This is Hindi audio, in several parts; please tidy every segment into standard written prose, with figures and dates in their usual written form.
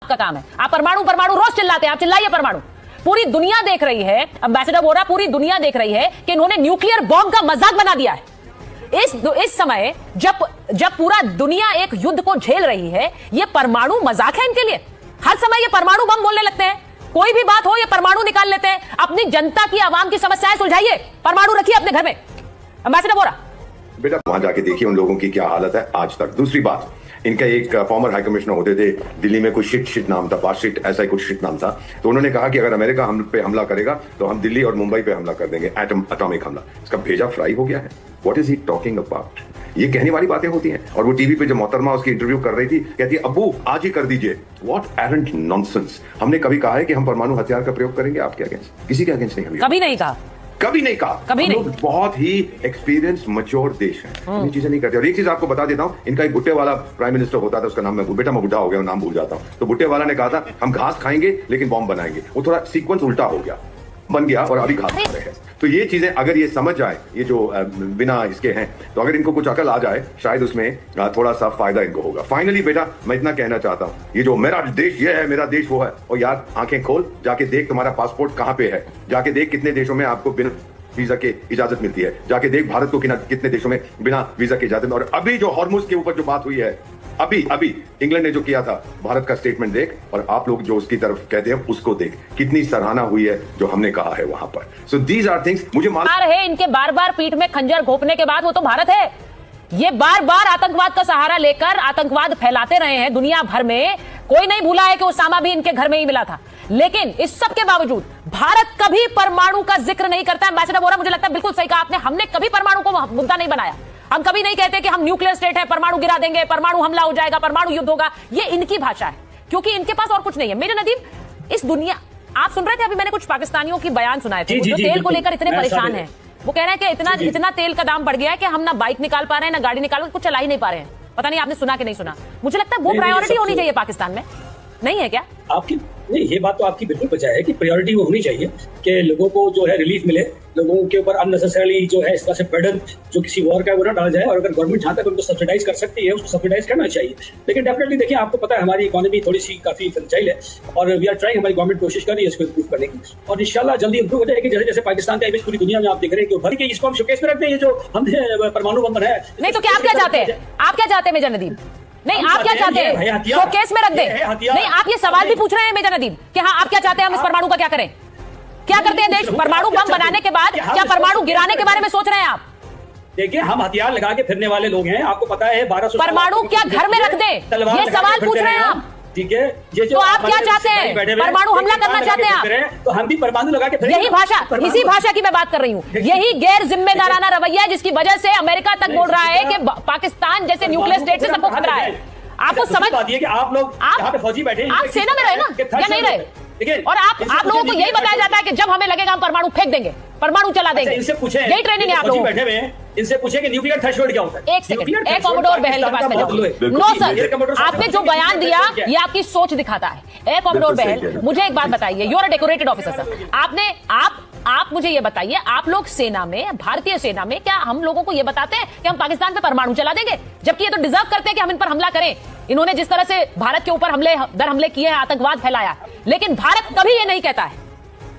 का काम है। आप परमाणु परमाणु रोज चिल्लाते हैं, आप चिल्लाइए परमाणु। पूरी दुनिया देख रही है, एम्बेसडर बोल रहा, पूरी दुनिया देख रही है कि इन्होंने न्यूक्लियर बॉम्ब का मजाक बना दिया है। इस समय जब पूरा दुनिया एक युद्ध को झेल रही है, ये परमाणु मजाक है इनके लिए। हर समय ये परमाणु बम बोलने लगते हैं, कोई भी बात हो ये परमाणु निकाल लेते हैं। अपनी जनता की, आवाम की समस्याएं सुलझाइए, परमाणु रखिए अपने घर में। एम्बेसडर बोल रहा, बेटा वहां जाके देखिए उन लोगों की क्या हालत है आज तक। दूसरी बात, इनका एक फॉर्मर हाई कमिश्नर होते थे दिल्ली में, कोई शिट नाम था, बाशिट ऐसा ही कुछ शिट नाम था। तो उन्होंने कहा कि अगर अमेरिका हम पे हमला करेगा तो हम दिल्ली और मुंबई पे हमला कर देंगे, एटॉमिक हमला। इसका भेजा फ्राई हो गया है। What is he talking about? ये कहने वाली बातें होती हैं। और वो टीवी पे जो मोहतरमा उसकी इंटरव्यू कर रही थी, कहती है अब्बू आज ही कर दीजिए। What arrant nonsense. हमने कभी कहा है कि हम परमाणु हथियार का प्रयोग करेंगे आपके अगेंस्ट? किसी के अगेंस्ट नहीं, कभी नहीं कहा, कभी नहीं कहा, कभी नहीं। बहुत ही एक्सपीरियंस मैच्योर देश है, ये चीजें नहीं करते। और एक चीज आपको बता देता हूं, इनका एक बुट्टे वाला प्राइम मिनिस्टर होता था, उसका नाम मैं बेटा मैं बुढ़ा हो गया, नाम भूल जाता हूं। तो बुट्टे वाला ने कहा था हम घास खाएंगे लेकिन बॉम्ब बनाएंगे। वो थोड़ा सीक्वेंस उल्टा हो गया, बन गया और अभी घास खा रहे हैं। तो ये चीजें अगर ये समझ जाए, ये जो बिना इसके हैं, तो अगर इनको कुछ अकल आ जाए शायद उसमें थोड़ा सा फायदा इनको होगा। फाइनली बेटा मैं इतना कहना चाहता हूं, ये जो मेरा देश ये है, मेरा देश वो है, और यार आंखें खोल, जाके देख तुम्हारा पासपोर्ट कहां पे है, जाके देख कितने देशों में आपको बिना वीजा के इजाजत मिलती है, जाके देख भारत को कितने देशों में बिना वीजा के इजाजत। और अभी जो हॉर्मुज के ऊपर जो बात हुई है, अभी इंग्लैंड ने जो किया था, भारत का स्टेटमेंट देख, और आप लोग जो उसकी तरफ कहते हैं उसको देख, कितनी सराहना हुई है जो हमने कहा है वहां पर। So these are things. मुझे मालूम है इनके बार बार पीठ में खंजर घोंपने के बाद वो तो भारत है, ये बार बार आतंकवाद का सहारा लेकर आतंकवाद फैलाते रहे हैं दुनिया भर में। कोई नहीं भूला है कि उसामा भी इनके घर में ही मिला था। लेकिन इस सब के बावजूद भारत कभी परमाणु का जिक्र नहीं करता। एम्बेसडर बोरा, मुझे लगता है बिल्कुल सही कहा आपने, हमने कभी परमाणु को मुद्दा नहीं बनाया। हम कभी नहीं कहते कि हम न्यूक्लियर स्टेट है, परमाणु गिरा देंगे, परमाणु हमला हो जाएगा, परमाणु युद्ध होगा। ये इनकी भाषा है, क्योंकि इनके पास और कुछ नहीं है। मेरे नदीम, इस दुनिया, आप सुन रहे थे अभी मैंने कुछ पाकिस्तानियों की बयान सुनाए थे जो तेल को लेकर इतने परेशान है। वो कह रहे हैं कि इतना तेल का दाम बढ़ गया है कि हम ना बाइक निकाल पा रहे हैं, ना गाड़ी निकाल, कुछ चला ही नहीं पा रहे हैं। पता नहीं आपने सुना कि नहीं सुना। मुझे लगता है वो प्रायोरिटी होनी चाहिए पाकिस्तान में, नहीं है क्या? आपकी नहीं, ये बात तो आपकी बिल्कुल बचा है कि प्रायोरिटी वो होनी चाहिए कि लोगों को जो है रिलीफ मिले, लोगों के ऊपर अननेसेसरली जो है इस तरह से बर्डन जो किसी वॉर का वो ना डाला जाए। और अगर गवर्नमेंट जहाँ तक उनको सब्सिडाइज कर सकती है उसको सब्सिडाइज करना चाहिए। लेकिन डेफिनेटली देखिए, आपको पता है हमारी इकोनॉमी थोड़ी सी काफी फ्रेजाइल है और वी आर ट्राइंग, हमारी गवर्नमेंट कोशिश कर रही है इसको इम्प्रूव करने की, और इंशाल्लाह जल्दी इम्प्रूव हो जाएगी। जैसे जैसे पाकिस्तान का इमेज पूरी दुनिया में आप देख रहे हैं कि भर के इसको हम शोकेस में रखते हैं, जो हमने परमाणु बम बनाया है। नहीं तो क्या आप क्या चाहते हैं? आप क्या चाहते हैं मेजर नदीम? नहीं, आप क्या चाहते हैं? शोकेस में रख दें? नहीं, आप ये सवाल भी पूछ रहे हैं मेजर नदीम कि हाँ आप क्या चाहते हैं, हम इस परमाणु का क्या करें? क्या करते हैं देश? परमाणु बम बनाने के बाद क्या परमाणु गिराने के बारे में सोच रहे हैं आप? देखिए, हम हथियार लगा के फिरने वाले लोग हैं, आपको पता है 1200 परमाणु क्या घर में रख दें? ये सवाल पूछ रहे हैं आप, ठीक है? तो आप क्या चाहते हैं? परमाणु हमला करना चाहते हैं आप? तो हम भी परमाणु लगा के यही भाषा, इसी भाषा की मैं बात कर रही हूँ। यही गैर जिम्मेदाराना रवैया है जिसकी वजह से अमेरिका तक बोल रहा है कि पाकिस्तान जैसे न्यूक्लियर स्टेट से सबको खतरा है। आपको समझ पाती है कि आप लोग यहाँ पे फौजी बैठे, आप सेना में रहे ना या नहीं रहे? और आप लोगों को यही बताया जाता है कि जब हमें लगेगा हम परमाणु फेंक देंगे, परमाणु चला देंगे। इनसे पूछे, यही ट्रेनिंग है आप लोगों बैठे हुए, इनसे पूछे कि न्यूक्लियर थ्रेशोल्ड क्या होता है। एक सेकंड, एक कॉमोडोर बहल के पास में जाओ। नो सर, आपने जो बयान दिया ये आपकी सोच दिखाता है। एक कॉमोडोर बहल, मुझे एक बात बताइए, you are a decorated officer sir, आप मुझे ये बताइए, आप लोग सेना में, भारतीय सेना में, क्या हम लोगों को ये बताते हैं कि हम पाकिस्तान पे परमाणु चला देंगे? जबकि ये तो डिजर्व करते हैं कि हम इन पर हमला करें। इन्होंने जिस तरह से भारत के ऊपर हमले किए हैं, आतंकवाद फैलाया, लेकिन भारत कभी ये नहीं कहता है।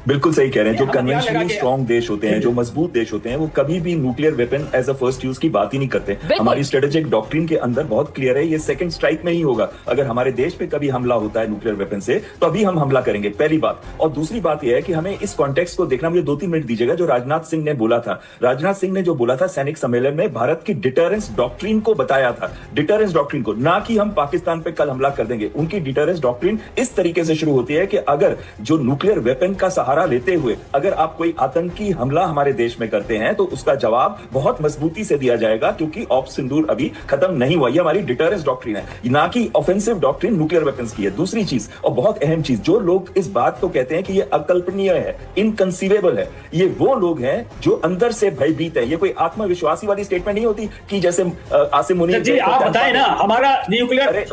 बिल्कुल सही कह रहे हैं। जो कन्वेंशनली स्ट्रॉन्ग देश होते हैं, जो मजबूत देश होते हैं, वो कभी भी nuclear weapon as a first use की बात ही नहीं करते। हमारी स्ट्रेटेजिक डॉक्ट्रिन के अंदर बहुत क्लियर है, ये सेकंड स्ट्राइक में ही होगा। अगर हमारे देश पे कभी हमला होता है न्यूक्लियर वेपन से, तो अभी हम हमला करेंगे, पहली बात। और दूसरी बात यह है कि हमें इस कॉन्टेक्स्ट को देखना। मुझे 2-3 मिनट दीजिएगा। जो राजनाथ सिंह ने बोला था, राजनाथ सिंह ने जो बोला था सैनिक सम्मेलन में, भारत की डिटरेंस डॉक्ट्रिन को बताया था, डिटरेंस डॉक्ट्रिन को, ना कि हम पाकिस्तान पे कल हमला कर देंगे। उनकी डिटरेंस डॉक्ट्रिन इस तरीके से शुरू होती है कि अगर जो न्यूक्लियर वेपन का सहारा लेते हुए अगर आप कोई आतंकी हमला हमारे देश में करते हैं, तो उसका जवाब बहुत मजबूती से दिया जाएगा, क्योंकि ऑपरेशन सिंदूर अभी खत्म नहीं हुआ। ये हमारी डिटरेंस डॉक्ट्रिन है, ना कि ऑफेंसिव डॉक्ट्रिन न्यूक्लियर वेपन्स की है। दूसरी चीज, और बहुत अहम चीज, जो लोग इस बात को कहते हैं कि ये अकल्पनीय है, इनकंसीवेबल है, ये वो लोग हैं जो अंदर से भयभीत है। ये कोई आत्मविश्वासी वाली स्टेटमेंट नहीं होती कि जैसे आसिम मुनीर जी, आप बताएं ना, हमारा न्यूक्लियर।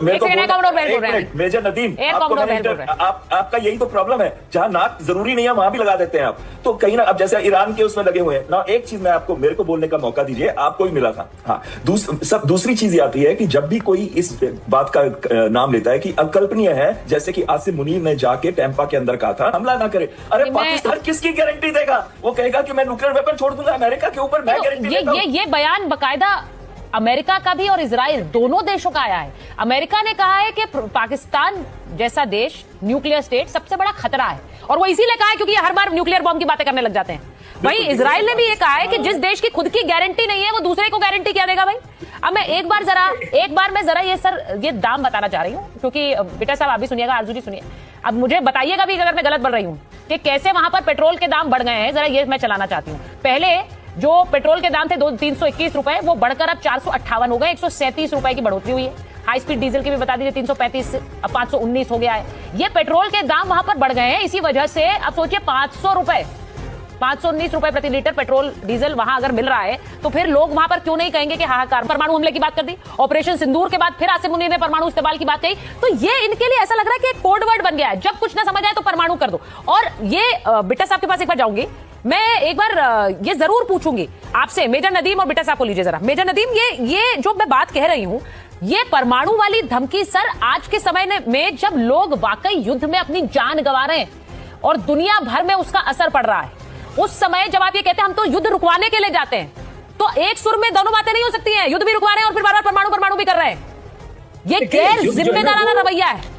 मेजर नदीम, आपका यही तो प्रॉब्लम है, जहां नाक जरूरी नहीं गोलियां वहां भी लगा देते हैं आप। तो कहीं ना, अब जैसे ईरान के उसमें लगे हुए हैं ना। एक चीज मैं आपको, मेरे को बोलने का मौका दीजिए, आपको भी मिला था। हाँ, दूसरी चीज ये आती है कि जब भी कोई इस बात का नाम लेता है कि अकल्पनीय है, जैसे कि आसिम मुनीर ने जाके टैंपा के अंदर कहा था हमला ना करे। अरे पाकिस्तान किसकी गारंटी देगा? वो कहेगा कि मैं न्यूक्लियर वेपन छोड़ दूंगा अमेरिका के ऊपर, मैं गारंटी देता हूं। ये बयान बकायदा अमेरिका का भी और इजराइल दोनों देशों का आया है। अमेरिका ने कहा है कि पाकिस्तान जैसा देश, न्यूक्लियर स्टेट, सबसे बड़ा खतरा है, और वो इसीलिए कहा है क्योंकि हर बार न्यूक्लियर बॉम्ब की बातें करने लग जाते हैं। भाई इजराइल ने भी ये कहा है कि जिस देश की खुद की गारंटी नहीं है वो दूसरे को गारंटी क्या देगा भाई। अब मैं एक बार मैं जरा ये दाम बताना चाह रही हूँ, क्योंकि बेटा साहब आप भी सुनिएगा, आरजू जी सुनिए। अब मुझे बताइएगा भी अगर मैं गलत बोल रही हूँ कि कैसे वहां पर पेट्रोल के दाम बढ़ गए हैं, जरा ये मैं चलाना चाहती हूँ। पहले जो पेट्रोल के दाम थे 321 रुपए, वो बढ़कर अब 458 हो गए, 137 रुपए की बढ़ोतरी हुई है। हाई स्पीड डीजल की भी बता दीजिए 335 अब 519 हो गया है। ये पेट्रोल के दाम वहां पर बढ़ गए हैं, इसी वजह से अब सोचिए 519 रुपए प्रति लीटर पेट्रोल डीजल वहां अगर मिल रहा है, तो फिर लोग वहां पर क्यों नहीं कहेंगे कि हाहाकार। परमाणु हमले की बात कर दी, ऑपरेशन सिंदूर के बाद फिर आसिम मुनीर ने परमाणु इस्तेमाल की बात कही, तो ये इनके लिए ऐसा लग रहा है कि एक कोड वर्ड बन गया है, जब कुछ ना समझ आए तो परमाणु कर दो। और ये बिट्टा साहब के पास एक बार जाऊंगी, मैं एक बार ये जरूर पूछूंगी आपसे, मेजर नदीम और बिट्टा साहब को लीजिए जरा। मेजर नदीम, ये जो मैं बात कह रही हूं, ये परमाणु वाली धमकी सर आज के समय में जब लोग वाकई युद्ध में अपनी जान गंवा रहे हैं और दुनिया भर में उसका असर पड़ रहा है, उस समय जब आप ये कहते हैं हम तो युद्ध रुकवाने के लिए जाते हैं, तो एक सुर में दोनों बातें नहीं हो सकती हैं। युद्ध भी रुकवा रहे हैं और फिर बार बार परमाणु भी कर रहे हैं। ये गैर जिम्मेदाराना रवैया है।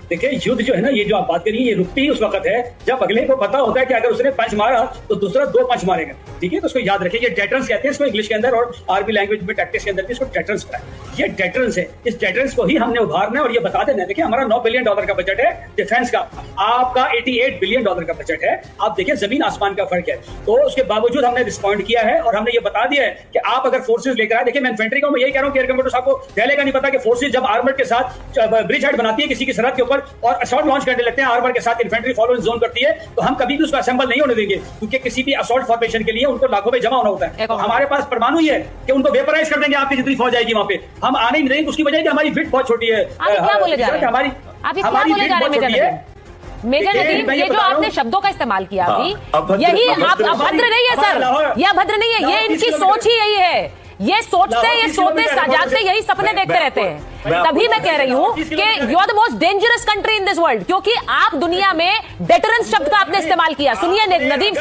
देखिए युद्ध जो है ना, ये जो आप बात करिए, ये रुकती ही उस वक्त है जब अगले को पता होता है कि अगर उसने पंच मारा तो दूसरा 2 पंच मारेगा। ठीक है, तो उसको याद रखिए, ये डेटरेंस कहते हैं इसको इंग्लिश के अंदर, और आर्मी लैंग्वेज में टैक्टिक्स के अंदर भी इसको डेटरेंस कहा है। ये डेटरेंस है, इस डेटरेंस को ही हमने उभारना है और ये बता देना है। देखिए हमारा $9 बिलियन का बजट है डिफेंस का, आपका $88 बिलियन का बजट है। आप देखिए जमीन आसमान का फर्क है, तो उसके बावजूद हमने रिस्पॉन्ड किया है और हमने ये बता दिया है कि आप अगर फोर्सेज लेकर आए। देखिए मैं इन्फेंट्री को मैं यही कह रहा हूँ कि एयर कमांडो साहब को पहले का नहीं पता कि फोर्सेज जब आर्मर के साथ ब्रिज हेड बनाती है किसी की सरहद के ऊपर और असॉल्ट लॉन्च करने लगते हैं, आर्मर के साथ इन्फेंट्री फॉलो जोन करती है, तो हम कभी भी उसको असेंबल नहीं होने देंगे, क्योंकि किसी भी असॉल्ट फॉर्मेशन के लिए उनको लाखों में जमा होना होता है। तो हमारे पास परमाणु ही है कि उनको वेपराइज कर देंगे, आपकी जितनी फौज आएगी वहां पे हम आने नहीं देंगे। उसकी वजह है कि हमारी विड्थ बहुत छोटी है। क्या बोले जा रहे हैं? हमारी विड्थ बहुत छोटी है। मेजर नदीम, ये जो आपने शब्दों का इस्तेमाल किया अभी, यही आप अभद्र नहीं है सर, ये अभद्र नहीं है, ये इनकी सोच ही यही है। ये सोचते, ये सोते, जागते, यही सपने देखते रहते हैं। तभी मैं कह रही हूं कि you are the most dangerous country in this world, क्योंकि आप दुनिया में डेटरेंस शब्द का आपने इस्तेमाल किया। सुनिए नदीम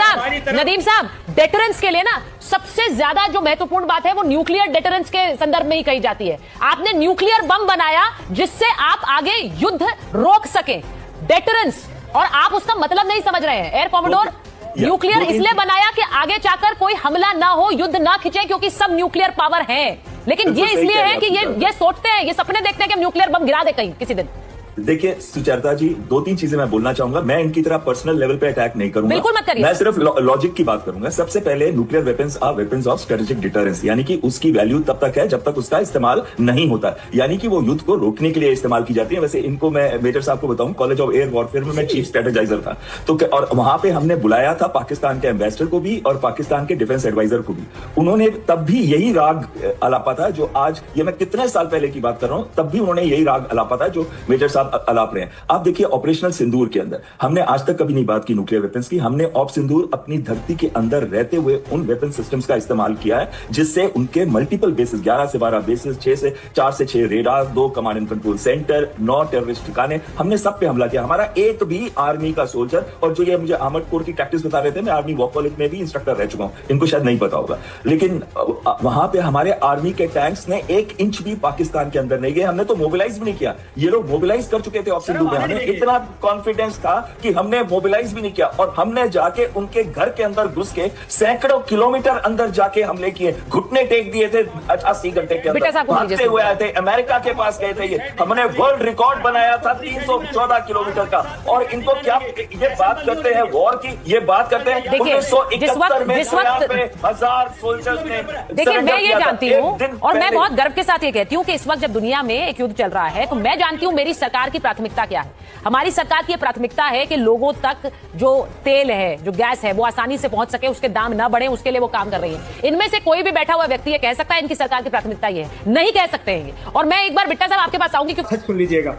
साहब, डेटरेंस के लिए ना सबसे ज्यादा जो महत्वपूर्ण बात है वो न्यूक्लियर डेटरेंस के संदर्भ में ही कही जाती है। आपने न्यूक्लियर बम बनाया जिससे आप आगे युद्ध रोक सके, डेटरेंस, और आप उसका मतलब नहीं समझ रहे हैं। एयर कॉमोडोर, न्यूक्लियर इसलिए बनाया कि आगे जाकर कोई हमला ना हो, युद्ध ना खिंचे, क्योंकि सब न्यूक्लियर पावर हैं। लेकिन ये इसलिए है कि ये सोचते हैं, ये सपने देखते हैं कि हम न्यूक्लियर बम गिरा दे कहीं किसी दिन। देखिए सुचरिता जी, 2-3 चीजें मैं बोलना चाहूंगा। मैं इनकी तरह पर्सनल लेवल पे अटैक नहीं करूंगा, बिल्कुल मत करिए। मैं सिर्फ लॉजिक की बात करूंगा। सबसे पहले nuclear weapons are weapons of strategic deterrence, यानी कि उसकी वैल्यू तब तक है जब तक उसका इस्तेमाल नहीं होता, यानी कि वो युद्ध को रोकने के लिए इस्तेमाल की जाती है। वैसे इनको मैं मेजर साहब को बताऊं, कॉलेज ऑफ एयर वॉरफेयर में मैं चीफ स्ट्रेटेजाइजर था, तो और वहां पे हमने बुलाया था पाकिस्तान के एम्बेसडर को भी और पाकिस्तान के डिफेंस एडवाइजर को भी। उन्होंने तब भी यही राग अलापा था जो आज, ये मैं कितने साल पहले की बात कर रहा हूं, तब भी उन्होंने यही राग अलापा था जो मेजर साहब अलाप रहे हैं। आप देखिए ऑपरेशनल सिंदूर के अंदर हमने आज तक कभी नहीं बात की न्यूक्लियर वेपन्स की। हमने ऑप सिंदूर अपनी धरती के अंदर रहते हुए उन वेपन सिस्टम्स का इस्तेमाल किया है जिससे उनके मल्टीपल बेसिस, 11 से 12 बेसिस, 4 से 6 radar, 2 command and control centre, 9 terrorist ठिकाने, हमने सब पे हमला किया। हमारा एक भी आर्मी का सोल्जर, और जो ये मुझे अहमद कोर की टैक्टिक्स बता रहे थे, मैं आर्मी वॉर कॉलेज में भी इंस्ट्रक्टर रह चुका हूं, इनको शायद नहीं पता होगा, लेकिन वहां पे हमारे आर्मी के टैंक्स ने 1 इंच भी पाकिस्तान के अंदर नहीं गए। हमने तो मोबिलाइज भी नहीं किया, ये लोग मोबिलाइज कर चुके थे ऑप सिंदूर में। हमें इतना कॉन्फिडेंस था कि हमने मोबिलाइज भी नहीं किया, और हमने जाके उनके घर के अंदर घुस के सैकड़ों किलोमीटर अंदर जाके हमले किए, घुटने टेक दिए थे 80 घंटे के अंदर, भागते हुए आए थे, अमेरिका के पास गए थे। ये हमने वर्ल्ड रिकॉर्ड बनाया था 314 किलोमीटर का। और इनको क्या ये बात करते हैं वॉर की, ये बात करते हैं 1971 में 1000 सोल्जर्स ने। देखिए मैं ये जानती हूँ और मैं बहुत गर्व के साथ ये कहती हूँ कि इस वक्त जब दुनिया में एक युद्ध चल रहा है, तो मैं जानती हूँ मेरी सरकार की प्राथमिकता क्या है। हमारी सरकार की प्राथमिकता है कि लोगों तक जो तेल है, जो गैस है, वो आसानी से पहुंच सके, उसके दाम ना बढ़े, उसके लिए वो काम कर रही है। इनमें से कोई भी बैठा हुआ व्यक्ति ये कह सकता है इनकी सरकार की प्राथमिकता ये है? नहीं कह सकते हैं। और मैं एक बार बिट्टा साहब आपके पास आऊंगी, क्योंकि सुन लीजिएगा,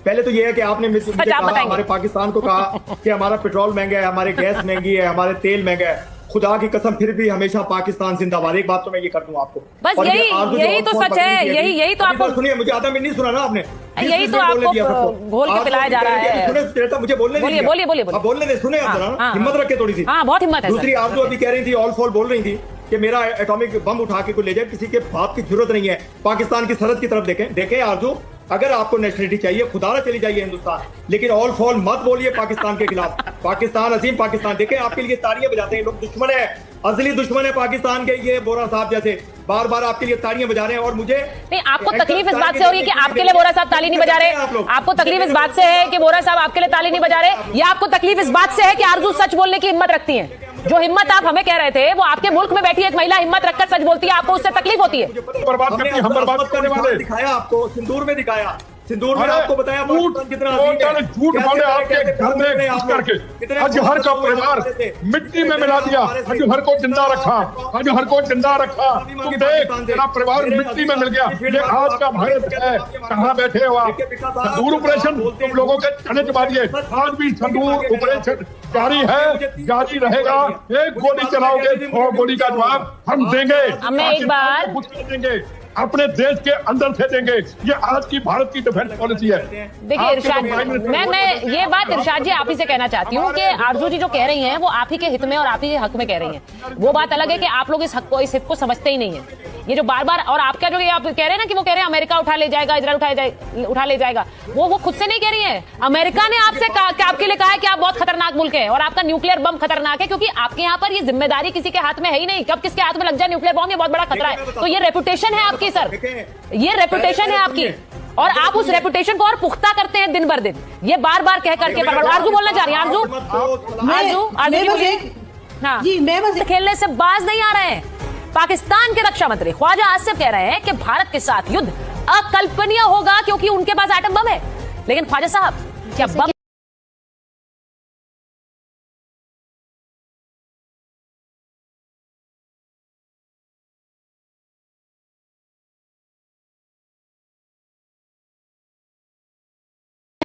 पहले तो ये है कि आपने मुझे सच आप कहा, बताएंगे। हमारे पाकिस्तान को कहा कि हमारा पेट्रोल महंगा है, हमारे गैस महंगी है, हमारे तेल महंगा है। खुदा की कसम फिर भी हमेशा पाकिस्तान जिंदाबाद। एक बात तो मैं ये कर दूं आपको, बस और ये यही- आरज़ू जो यही तो ऑक्सफोर्ड सच है, पकड़ी थी, यही तो अभी आपको- सुनिए, मुझे आधा मिनट नहीं सुना ना आपने, यही तो बोलने दिया आपको सबको। घोल के आप पिलाया जा रहा है। सुने तो मुझे बोलने बोलिए, दीजिए। बोलिए, बोलिए, बोलिए। अब बोलने दे, सुने आप जरा, हाँ, हिम्मत रखे थोड़ी सी। हाँ, बहुत हिम्मत है सर। दूसरी आरज़ू अभी कह रही थी, ऑल फॉल बोल रही थी कि मेरा एटॉमिक बम उठा के कोई ले जाए, किसी के बात की जरूरत नहीं है। पाकिस्तान की सरहद की तरफ देखें आरज़ू, अगर आपको नेशनलिटी चाहिए खुदारा चली जाइए हिंदुस्तान, लेकिन ऑल फॉल मत बोलिए पाकिस्तान के खिलाफ। पाकिस्तान अजीम पाकिस्तान, देखें आपके लिए तालियां बजाते हैं लोग, दुश्मन है, असली दुश्मन है पाकिस्तान के ये बोरा साहब जैसे बार बार आपके लिए तालियां बजा रहे हैं। और मुझे नहीं, आपको तकलीफ इस बात से हो रही है कि आपके लिए बोरा साहब ताली नहीं बजा रहे? आपको तकलीफ इस बात से है कि बोरा साहब आपके लिए ताली नहीं बजा रहे, या आपको तकलीफ इस बात से है कि आरज़ू सच बोलने की हिम्मत रखती हैं? जो हिम्मत आप हमें कह रहे थे, वो आपके मुल्क में बैठी एक महिला हिम्मत रखकर सच बोलती है, आपको उससे तकलीफ होती है? बर्बाद करती है, हम बर्बाद करने वाले। दिखाया आपको, सिंदूर में दिखाया, सिंदूर में अरे आपको बताया पाकिस्तान कितना अजीम है। टोटल झूठ कैसे बोले कैसे आपके कैसे घर में कितने घुस आप लोग, करके कितने अजहर का लोग परिवार हमारे से, मिट्टी में मिला दिया, अजहर को जिंदा रखा, अजहर को जिंदा रखा। तुम देख, तेरा परिवार मिट्टी में मिल गया। ये आज का भारत है, कहाँ बैठे हो आप? संदूर ऑपरेशन तुम लोगों के चने चबा दिए। आज भी संदूर ऑपरेशन जारी है, जारी रहेगा। एक गोली चलाओगे तो गोली का जवाब हम देंगे, मैं एक बार- कुछ कर देंगे, अपने देश के अंदर से देंगे। ये आज की भारत की डिफेंस पॉलिसी है। देखिए आपके इरशाद, तो प्राइम मिनिस्टर मैं ये बात इरशाद जी आप ही से कहना चाहती हूँ कि आरज़ू जी जो कह रही हैं वो आप ही के हित में और आप ही के हक में कह रही हैं। वो बात अलग है कि आप लोग इस हित को समझते ही नहीं है। ये जो बार बार, और आपका जो ये आप कह रहे हैं ना कि वो कह रहे हैं अमेरिका उठा ले जाएगा, इजराइल उठा ले जाएगा, वो खुद से नहीं कह रही है। अमेरिका ने आपसे आपके लिए कहा है कि आप बहुत खतरनाक मुल्क है और आपका न्यूक्लियर बम खतरनाक है, क्योंकि आपके यहाँ पर ये जिम्मेदारी किसी के हाथ में है ही नहीं। कब किसके हाथ में लग जाए न्यूक्लियर बम, ये बहुत बड़ा खतरा है। तो ये रेपुटेशन है आपकी सर, ये रेपुटेशन है आपकी, और आप उस रेपुटेशन को और पुख्ता करते हैं दिन भर दिन, ये बार बार कह करके। आरज़ू बोलना चाह रही है, आरज़ू जी बोलिए। हाँ जी, मैं बस खेलने से बाज नहीं आ रहे हैं। पाकिस्तान के रक्षा मंत्री ख्वाजा आसिफ कह रहे हैं कि भारत के साथ युद्ध अकल्पनीय होगा क्योंकि उनके पास एटम बम है। लेकिन ख्वाजा साहब, क्या बम